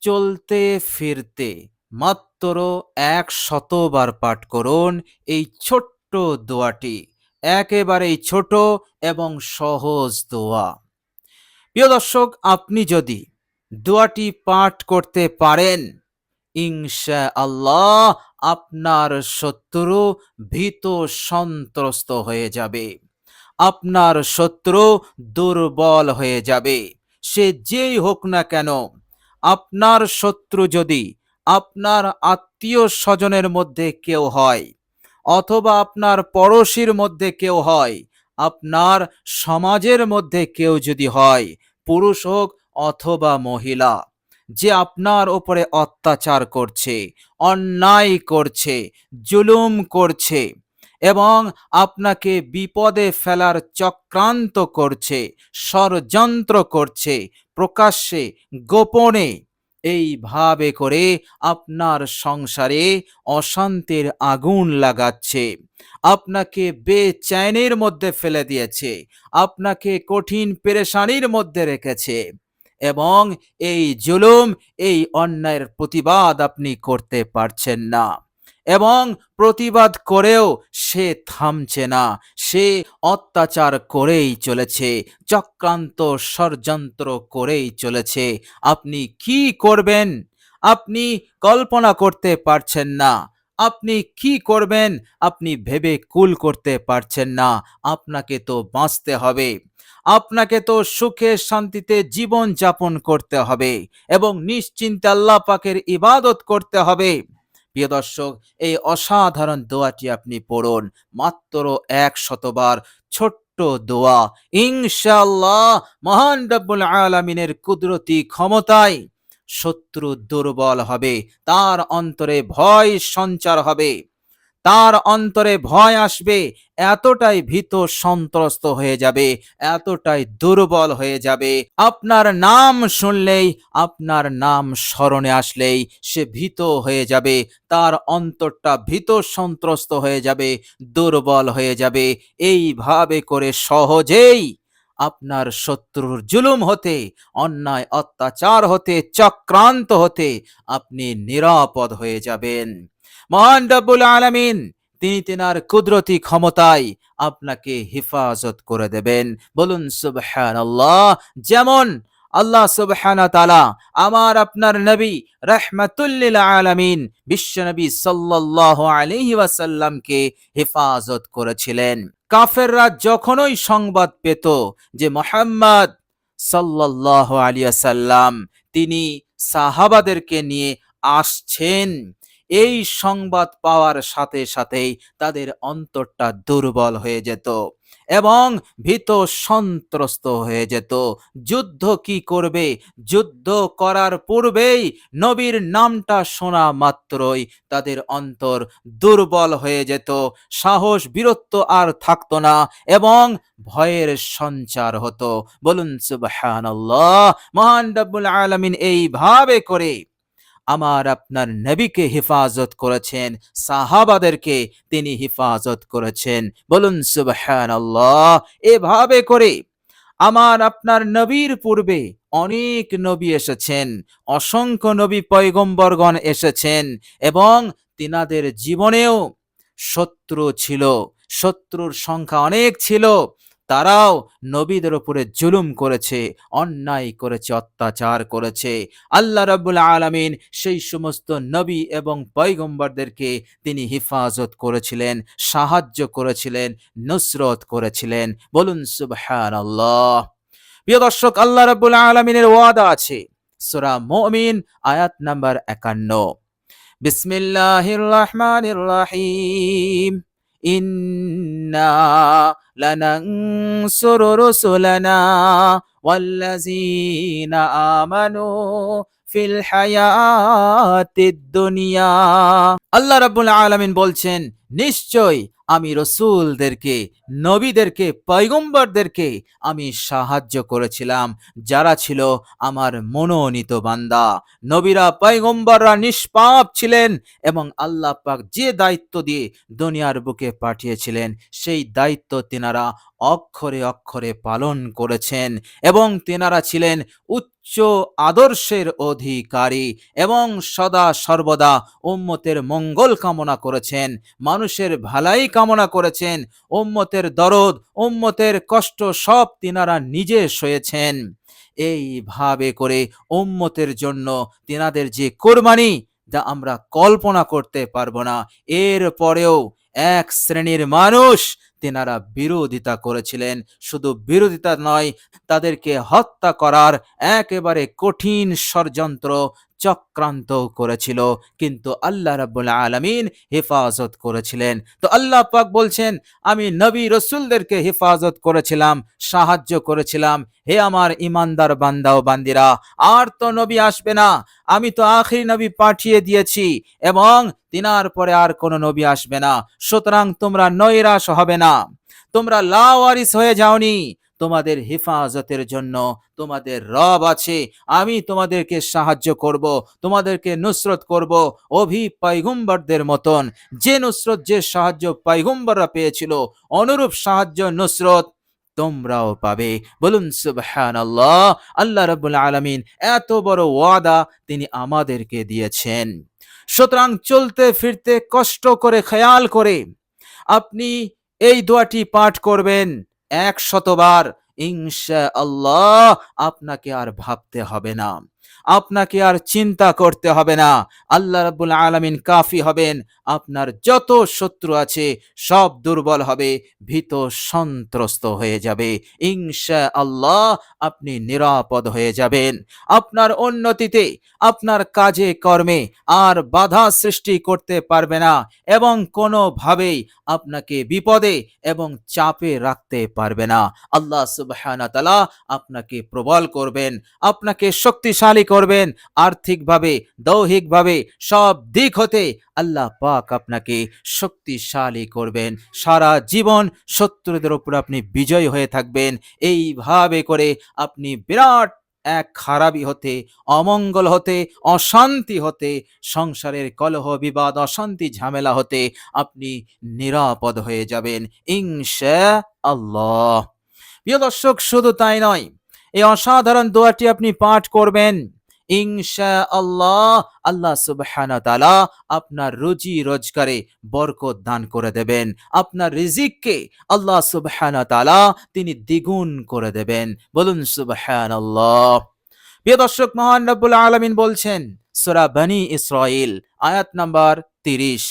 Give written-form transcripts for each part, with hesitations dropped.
চলতে ফিরতে মাত্র ১০০ বার পাঠ করুন এই ছোট্ট দোয়াটি। একেবারেই ছোট এবং সহজ দোয়া। প্রিয় দর্শক, আপনি যদি দোয়াটি পাঠ করতে পারেন, ইনশাআল্লাহ আপনার শত্রু ভীত সন্ত্রস্ত হয়ে যাবে। আপনার শত্রু দুর্বল হয়ে যাবে। সে যেই হোক না কেন, আপনার শত্রু যদি আপনার আত্মীয় স্বজনের মধ্যে কেউ হয়, অথবা আপনার পড়োশির মধ্যে কেউ হয়, আপনার সমাজের মধ্যে কেউ যদি হয়, পুরুষ হোক অথবা মহিলা, যে আপনার ওপরে অত্যাচার করছে, অন্যায় করছে, জুলুম করছে এবং আপনাকে বিপদে ফেলার চক্রান্ত করছে, ষড়যন্ত্র করছে, প্রকাশ্যে গোপনে এইভাবে করে আপনার সংসারে অশান্তির আগুন লাগাচ্ছে, আপনাকে বেচैनिর মধ্যে ফেলে দিয়েছে, আপনাকে কঠিন পেরেশানির মধ্যে রেখেছে এবং এই জুলুম, এই অন্যায়ের প্রতিবাদ আপনি করতে পারছেন না এবং প্রতিবাদ করেও সে থামছে না, সে অত্যাচার করেই চলেছে, চক্রান্ত ষড়যন্ত্র করেই চলেছে। আপনি কি করবেন? আপনি কল্পনা করতে পারছেন না। আপনি কি করবেন? আপনি ভেবে কুল করতে পারছেন না। আপনাকে তো বাঁচতে হবে, আপনাকে তো সুখে শান্তিতে জীবন যাপন করতে হবে এবং নিশ্চিন্তে আল্লাহ পাকের ইবাদত করতে হবে। প্রিয় দর্শক, এই অসাধারণ দোয়াটি আপনি পড়ুন মাত্র ১০০ বার। ছোট্ট দোয়া, ইনশাআল্লাহ মহান রব্বুল আলামিনের কুদরতি ক্ষমতায় শত্রু দুর্বল হবে, তার অন্তরে ভয় সঞ্চার হবে, তার অন্তরে ভয় আসবে, এতটাই ভীত সন্ত্রস্ত হয়ে যাবে, এতটাই দুর্বল হয়ে যাবে, আপনার নাম শুনলেই, আপনার নাম স্মরণে আসলেই সে ভীত হয়ে যাবে, তার অন্তরটা ভীত সন্ত্রস্ত হয়ে যাবে, দুর্বল হয়ে যাবে। এইভাবে করে সহজেই আপনার শত্রুর জুলুম হতে, অন্যায় অত্যাচার হতে, চক্রান্ত হতে আপনি নিরাপদ হয়ে যাবেন। মহান রব্বুল আলামিন তিনি তেনার কুদরতি ক্ষমতায় আপনাকে হেফাজত করে দেবেন। বলুন সুবহানাল্লাহ। যেমন আল্লাহ সুবহানাহু তাআলা আমার আপনার নবী রাহমাতুল লিল আলামিন বিশ্বনবী সাল্লাল্লাহু আলাইহি ওয়াসাল্লামকে হেফাজত করেছিলেন। কাফেররা যখনই সংবাদ পেত যে মুহাম্মদ সাল্লাল্লাহু আলাইহি ওয়াসাল্লাম তিনি সাহাবাদেরকে নিয়ে আসছেন, এই সংবাদ পাওয়ার সাথে সাথেই তাদের অন্তরটা দুর্বল হয়ে যেত এবং ভীত সন্ত্রস্ত হয়ে যেত। যুদ্ধ কি করবে? যুদ্ধ করার পূর্বেই নবীর নামটা শোনা মাত্রই তাদের অন্তর দুর্বল হয়ে যেত, সাহস বীরত্ব আর থাকতো না এবং ভয়ের সঞ্চার হতো। বলুন সুবহানাল্লাহ। মহান রব্বুল আলামিন এইভাবে করে আমার আপনার নবীকে হেফাজত করেছেন, সাহাবাদেরকে তিনি হেফাজত করেছেন। বলুন সুবহানাল্লাহ। এভাবে করে আমার আপনার নবীর পূর্বে অনেক নবী এসেছেন, অসংখ্য নবী পয়গম্বরগণ এসেছেন এবং তিনাদের জীবনেও শত্রু ছিল, শত্রুর সংখ্যা অনেক ছিল। তারাও নবীদের উপরে জুলুম করেছে, অন্যায় করেছে, অত্যাচার করেছে। আল্লাহ রাব্বুল আলামিন সেই সমস্ত নবী এবং পয়গম্বরদেরকে তিনি হেফাজত করেছিলেন, সাহায্য করেছিলেন, নুসরত করেছিলেন। বলুন সুবহানাল্লাহ। প্রিয় দর্শক, আল্লাহ রাব্বুল আলামিনের ওয়াদা আছে সূরা মুমিন আয়াত নাম্বার ৫১। বিসমিল্লাহির রহমানির রহিম। ইন্না লানানসুরু রুসুলানা ওয়াল্লাযীনা আমানু ফিল হায়াতিদ দুনিয়া। আল্লাহ রাব্বুল আলামিন বলছেন, নিশ্চয় আমি রসূলদেরকে, নবীদেরকে, পয়গম্বরদেরকে আমি সাহায্য করেছিলাম যারা ছিল আমার মনোনীত বান্দা। নবীরা পয়গম্বররা নিষ্পাপ ছিলেন এবং আল্লাহ পাক যে দায়িত্ব দিয়ে দুনিয়ার বুকে পাঠিয়েছিলেন সেই দায়িত্ব তিনারা অক্ষরে অক্ষরে পালন করেছেন এবং তেনারা ছিলেন উচ্চ আদর্শের অধিকারী এবং সদা সর্বদা উম্মতের মঙ্গল কামনা করেছেন, মানুষের ভালাই কামনা করেছেন, উম্মতের দরদ, উম্মতের কষ্ট সব তিনারা নিজে সয়েছেন। এইভাবে করে উম্মতের জন্য তিনাদের যে কোরবানি, যা আমরা কল্পনা করতে পারবো না। এর পরেও এক শ্রেণীর মানুষ তেনারা বিরোধিতা করেছিলেন। শুধু বিরোধিতা নয়, তাদেরকে হত্যা করার একেবারে কঠিন ষড়যন্ত্র চক্রান্ত করেছিল, কিন্তু আল্লাহ রাব্বুল আলামিন হেফাজত করেছিলেন। তো আল্লাহ পাক বলছেন, আমি নবী রসুলদেরকে হেফাজত করেছিলাম, সাহায্য করেছিলাম। হে আমার ইমানদার বান্দা ও বান্দিরা, আর তো নবী আসবে না, আমি তো আখিরি নবী পাঠিয়ে দিয়েছি এবং তিনার পরে আর কোনো নবী আসবে না। সুতরাং তোমরা নৈরাশ হবে না, তোমরা লাওয়ারিস হয়ে যাওনি। তোমাদের হেফাজতের জন্য তোমাদের রব আছে, আমি তোমাদেরকে সাহায্য করব, তোমাদেরকে নুসরত করব, পয়গম্বরদের মতন। যে নুসরত, যে সাহায্য পয়গম্বররা পেয়েছিল, অনুরূপ সাহায্য নুসরত তোমরাও পাবে। বলুন সুবহানাল্লাহ। আল্লাহ রাব্বুল আলামিন এত বড় ওয়াদা তিনি আমাদেরকে দিয়েছেন। সুতরাং চলতে ফিরতে কষ্ট করে, খেয়াল করে আপনি এই দোয়াটি পাঠ করবেন 100 বার। ইনশাআল্লাহ আপনাকে আর ভাবতে হবে না, আপনাকে আর চিন্তা করতে হবে না। আল্লাহ রাব্বুল আলামিন কাফি হবেন। আপনার যত শত্রু আছে সব দুর্বল হবে, ভীত সন্ত্রস্ত হয়ে যাবে। ইনশাআল্লাহ আপনি নিরাপদ হয়ে যাবেন। আপনার উন্নতিতে, আপনার কাজে কর্মে আর বাধা সৃষ্টি করতে পারবে না এবং কোনোভাবেই আপনাকে বিপদে এবং চাপে রাখতে পারবে না। আল্লাহ সুবহানাহু ওয়া তাআলা আপনাকে প্রবল করবেন, আপনাকে শক্তিশালী করবেন। আর্থিকভাবে, দৈহিকভাবে, সব দিক হতে আল্লাহ পাক আপনাকে শক্তিশালী করবেন। সারা জীবন শত্রুদের উপর আপনি বিজয় হয়ে থাকবেন। এইভাবে করে আপনি বিরাট এক খারাপি হতে, অমঙ্গল হতে, অশান্তি হতে, সংসারের কলহ বিবাদ অশান্তি ঝামেলা হতে আপনি নিরাপদ হয়ে যাবেন ইনশাআল্লাহ। প্রিয় দর্শক, শুধু তাই নয়, এই অসাধারণ দোয়াটি আপনি পাঠ করবেন ইনশাআল্লাহ, আল্লাহ সুবহানাহু ওয়া তাআলা আপনার রুজি রোজগারে বরকত দান করে দেবেন। আপনার রিজিককে আল্লাহ সুবহানাহু ওয়া তাআলা তিনি দ্বিগুণ করে দেবেন। বলুন সুবহানাল্লাহ। প্রিয় দর্শক, মহান রব্বুল আলামিন বলছেন সূরা বনী ইসরাঈল আয়াত নাম্বার 30,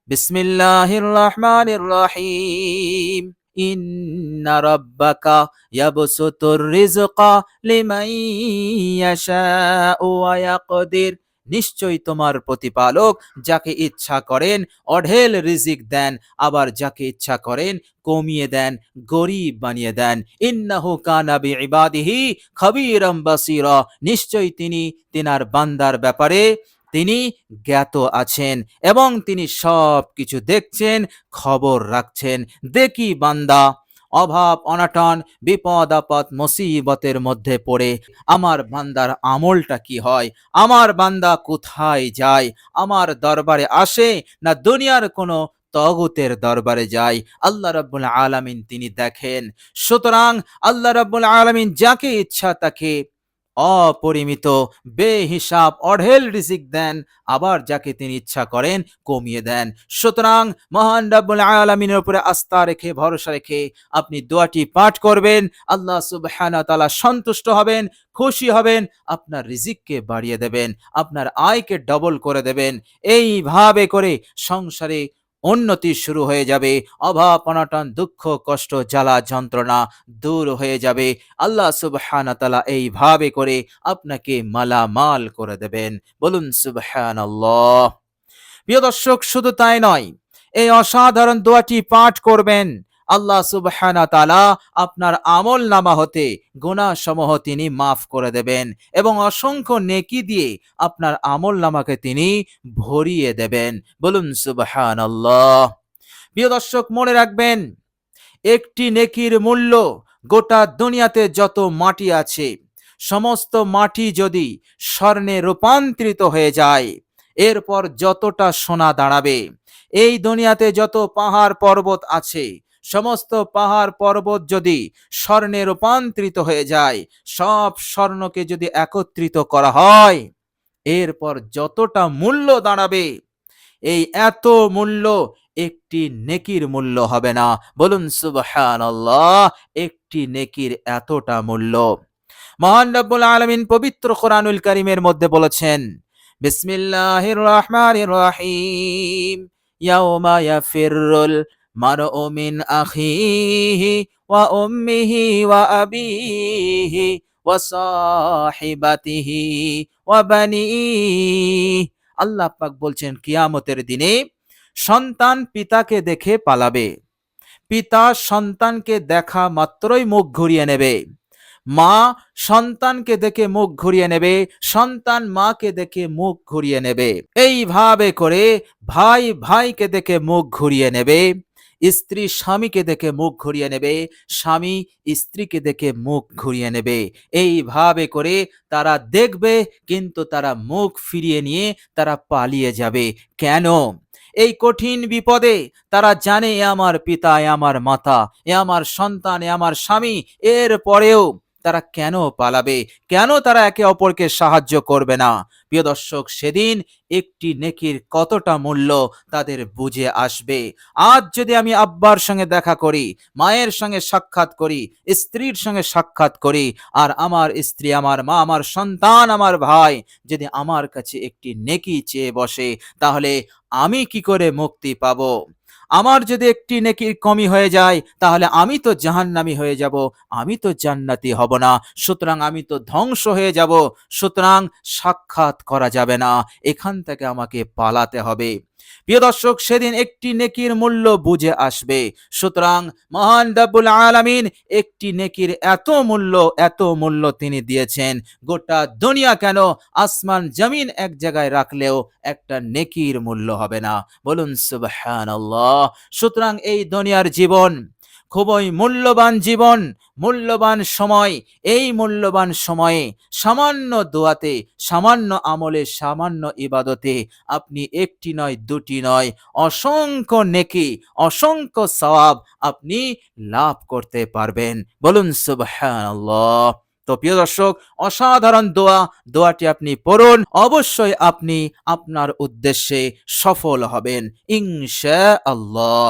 বিসমিল্লাহির রহমানির রহিম, ইন্না রাব্বাকা ইয়াবসুতুর রিজকা লিমান ইয়াশাউ ওয়া ইয়াকদির, নিশ্চয়ই তোমার প্রতিপালক যাকে ইচ্ছা করেন অঢেল রিজিক দেন, আবার যাকে ইচ্ছা করেন কমিয়ে দেন, গরিব বানিয়ে দেন। ইন্নাহু কানা বিইবাদিহি খাবীরাম বাসীরা, নিশ্চয়ই তিনি তিনার বান্দার ব্যাপারে তিনি জ্ঞাত আছেন এবং তিনি সব কিছু দেখছেন, খবর রাখছেন। দেখি বান্দা অভাব অনাটন বিপদ আপদ মুসিবতের মধ্যে পড়ে আমার বান্দার আমলটা কি হয়, আমার বান্দা কোথায় যায়, আমার দরবারে আসে না দুনিয়ার কোনো তগুতের দরবারে যায়, আল্লাহ রাব্বুল আলামিন তিনি দেখেন। সুতরাং আল্লাহ রাব্বুল আলামিন যাকে ইচ্ছা তাকে অপরিমিত বেহিসাব অঢেল রিজিক দেন, আবার যাকে তিনি ইচ্ছা করেন কমিয়ে দেন। সুতরাং মহান রাব্বুল আলামিনের উপরে আস্থা রেখে, ভরসা রেখে আপনি দোয়াটি পাঠ করবেন। আল্লাহ সুবহানাহু ওয়া তাআলা সন্তুষ্ট হবেন, খুশি হবেন, আপনার রিজিককে বাড়িয়ে দেবেন, আপনার আয়কে ডবল করে দেবেন। এইভাবে করে সংসারে উন্নতি শুরু হয়ে যাবে, অভাব অনটন দুঃখ কষ্ট জ্বালা যন্ত্রণা দূর হয়ে যাবে। আল্লাহ সুবহানাহু ওয়া তাআলা এইভাবে করে আপনাকে মালামাল করে দেবেন। বলুন সুবহানাল্লাহ। প্রিয় দর্শক, শুধু তাই নয়, এই অসাধারণ দোয়াটি পাঠ করবেন, আল্লাহ সুবহানাহু ওয়া তাআলা আপনার আমল নামা হতে গুনাহ সমূহ তিনি মাফ করে দেবেন এবং অসংখ্য নেকি দিয়ে আপনার আমল নামাকে তিনি ভরিয়ে দেবেন। বলুন সুবহানাল্লাহ। প্রিয় দর্শক, মনে রাখবেন, একটি নেকির মূল্য গোটা দুনিয়াতে যত মাটি আছে সমস্ত মাটি যদি স্বর্ণে রূপান্তরিত হয়ে যায়, এরপর যতটা সোনা দাঁড়াবে, এই দুনিয়াতে যত পাহাড় পর্বত আছে সমস্ত পাহাড় পর্বত যদি স্বর্ণে রূপান্তরিত হয়ে যায়, সব স্বর্ণকে যদি একত্রিত করা হয়, এরপর যতটা মূল্য দাঁড়াবে, এই এত মূল্য একটি নেকির মূল্য হবে না। বলুন সুবহানাল্লাহ। একটি নেকির এতটা মূল্য। মহান রব্বুল আলামিন পবিত্র কোরআনুল কারীমের মধ্যে বলেছেন, বিসমিল্লাহির রহমানির রহিম, ইয়াউমা ইয়াফিরুল মারউ মিন আখিহি ওয়া উম্মিহি ওয়া আবিহি ওয়া সাহিবাতিহি ওয়া বানিহি। আল্লাহ পাক বলছেন, কিয়ামতের দিনে সন্তান পিতাকে দেখে পালাবে, পিতা সন্তানকে দেখা মাত্রই মুখ ঘুরিয়ে নেবে, মা সন্তানকে দেখে মুখ ঘুরিয়ে নেবে, সন্তান মাকে দেখে মুখ ঘুরিয়ে নেবে। এইভাবে করে ভাই ভাইকে দেখে মুখ ঘুরিয়ে নেবে, স্ত্রী স্বামীকে দেখে মুখ ঘুরিয়ে নেবে, স্বামী স্ত্রীকে দেখে মুখ ঘুরিয়ে নেবে। এইভাবে করে তারা দেখবে, কিন্তু তারা মুখ ফিরিয়ে নিয়ে তারা পালিয়ে যাবে। কেন? এই কঠিন বিপদে তারা জানে এ আমার পিতা, এ আমার মাতা, এ আমার সন্তান, এ আমার স্বামী, এর পরেও তারা কেন পালাবে? কেন তারা একে অপরকে সাহায্য করবে না? প্রিয় দর্শক, সেদিন একটি নেকির কতটা মূল্য তাদের বুঝে আসবে। আজ যদি আমি আব্বার সঙ্গে দেখা করি, মায়ের সঙ্গে সাক্ষাৎ করি, স্ত্রীর সঙ্গে সাক্ষাৎ করি, আর আমার স্ত্রী, আমার মা, আমার সন্তান, আমার ভাই যদি আমার কাছে একটি নেকি চেয়ে বসে, তাহলে আমি কি করে মুক্তি পাবো? আমার যদি একটি নেকির কমি হয়ে যায়, তাহলে আমি তো জাহান্নামী হয়ে যাব, আমি তো জান্নাতি হব না। সুতরাং আমি তো ধ্বংস হয়ে যাব। সুতরাং সাক্ষাৎ করা যাবে না, এখান থেকে আমাকে পালাতে হবে। প্রিয় দর্শক, সেদিন একটি নেকির মূল্য বুঝে আসবে। সুতরাং মহান রব্বুল আলামিন একটি নেকির এত মূল্য তিনি দিয়েছেন, গোটা দুনিয়া কেন, আসমান জমিন এক জায়গায় রাখলেও একটা নেকির মূল্য হবে না। বলুন সুবহানাল্লাহ। সুতরাং এই দুনিয়ার জীবন খুবই মূল্যবান জীবন, মূল্যবান সময়। এই মূল্যবান সময়ে সামান্য দোয়াতে, সামান্য আমলে, সামান্য ইবাদতে আপনি একটি নয়, দুটি নয়, অসংখ্য নেকি, অসংখ্য সওয়াব আপনি লাভ করতে পারবেন। বলুন সুবহানাল্লাহ। তো প্রিয় দর্শক, অসাধারণ দোয়াটি আপনি পড়ুন, অবশ্যই আপনি আপনার উদ্দেশ্যে সফল হবেন ইনশাআল্লাহ।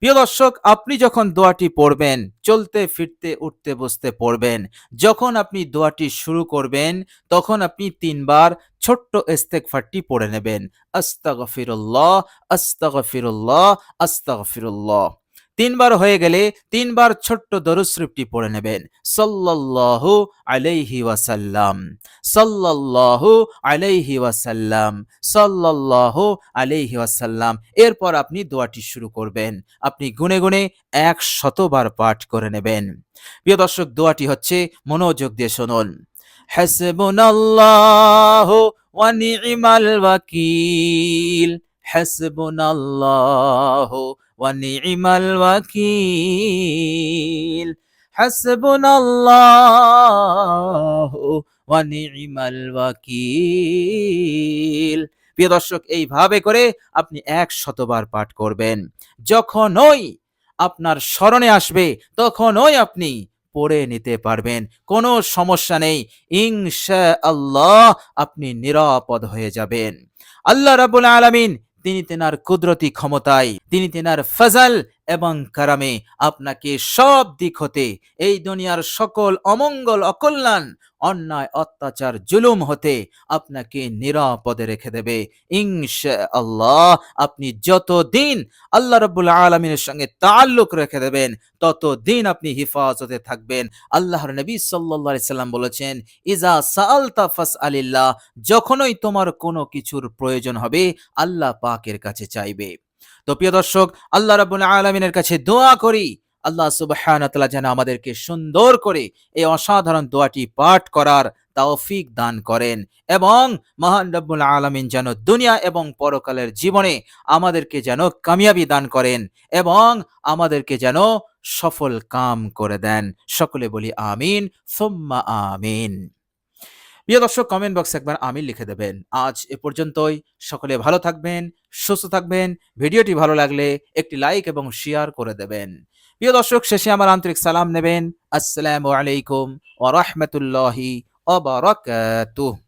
প্রিয় দর্শক, আপনি যখন দোয়াটি পড়বেন, চলতে ফিরতে উঠতে বসতে পড়বেন, যখন আপনি দোয়াটি শুরু করবেন, তখন আপনি ৩ বার ছোট্ট ইস্তেগফারটি পড়ে নেবেন। আস্তাগফিরুল্লাহ, আস্তাগফিরুল্লাহ, আস্তাগফিরুল্লাহ। ৩ বার হয়ে গেলে ৩ বার ছোট্ট দরুদ শরীফটি পড়ে নেবেন। সাল্লাল্লাহু আলাইহি ওয়াসাল্লাম, সাল্লাল্লাহু আলাইহি ওয়াসাল্লাম, সাল্লাল্লাহু আলাইহি ওয়াসাল্লাম। এরপর আপনি দোয়াটি শুরু করবেন। আপনি গুনে গুনে ১০০ বার পাঠ করে নেবেন। প্রিয় দর্শক, দোয়াটি হচ্ছে, মনোযোগ দিয়ে শুনুন। হাসবুনাল্লাহু ওয়া নি'মাল ওয়াকিল, হাসবুনাল্লাহু ওয়া নি'মাল ওয়াকিল, হাসবুনাল্লাহু ওয়া নি'মাল ওয়াকিল। প্রিয় দর্শক, এইভাবে করে আপনি ১০০ বার পাঠ করবেন। যখনই আপনার স্মরণে আসবে, তখনই আপনি পড়ে নিতে পারবেন, কোনো সমস্যা নেই। ইনশাআল্লাহ আপনি নিরাপদ হয়ে যাবেন। আল্লাহ রাব্বুল আলামিন তিনি তেনার কুদরতি ক্ষমতায়, তিনি তেনার ফজল এবং কারামে আপনাকে সব দিক হতে, এই দুনিয়ার সকল অমঙ্গল, অকল্যাণ, অন্যায়, অত্যাচার, জুলুম হতে আপনাকে নিরাপদে রেখে দেবে ইনশাআল্লাহ। আপনি যতদিন আল্লাহ রাব্বুল আলামিনের সঙ্গে তাআল্লুক রেখে দেবেন, ততদিন আপনি হিফাজতে থাকবেন। আল্লাহর নবী সাল্লাল্লাহু আলাইহি সাল্লাম বলেছেন, ইজা সাআলতা ফাসআলিল্লাহ, যখনই তোমার কোনো কিছুর প্রয়োজন হবে, আল্লাহ পাকের কাছে চাইবে। তো প্রিয় দর্শক, আল্লাহ রাব্বুল আলামিনের কাছে দোয়া করি, আল্লাহ সুবহানাহু ওয়া তাআলা যেন আমাদেরকে সুন্দর করে এই অসাধারণ দোয়াটি পাঠ করার তৌফিক দান করেন, এবং মহান রব্বুল আলামিন যেন দুনিয়া এবং পরকালের জীবনে আমাদেরকে যেন কামিয়াবি দান করেন, এবং আমাদেরকে যেন সফল কাম করে দেন। সকলে বলি আমিন সুম্মা আমিন। প্রিয় দর্শক, কমেন্ট বক্সে একবার আমিন লিখে দেবেন। আজ এ পর্যন্তই। সকলে ভালো থাকবেন, সুস্থ থাকবেন। ভিডিওটি ভালো লাগলে একটি লাইক এবং শেয়ার করে দেবেন। প্রিয় দর্শক, শেষে আমার আন্তরিক সালাম নেবেন। আসসালামু আলাইকুম ওয়া রাহমাতুল্লাহি ওয়া বারাকাতুহু।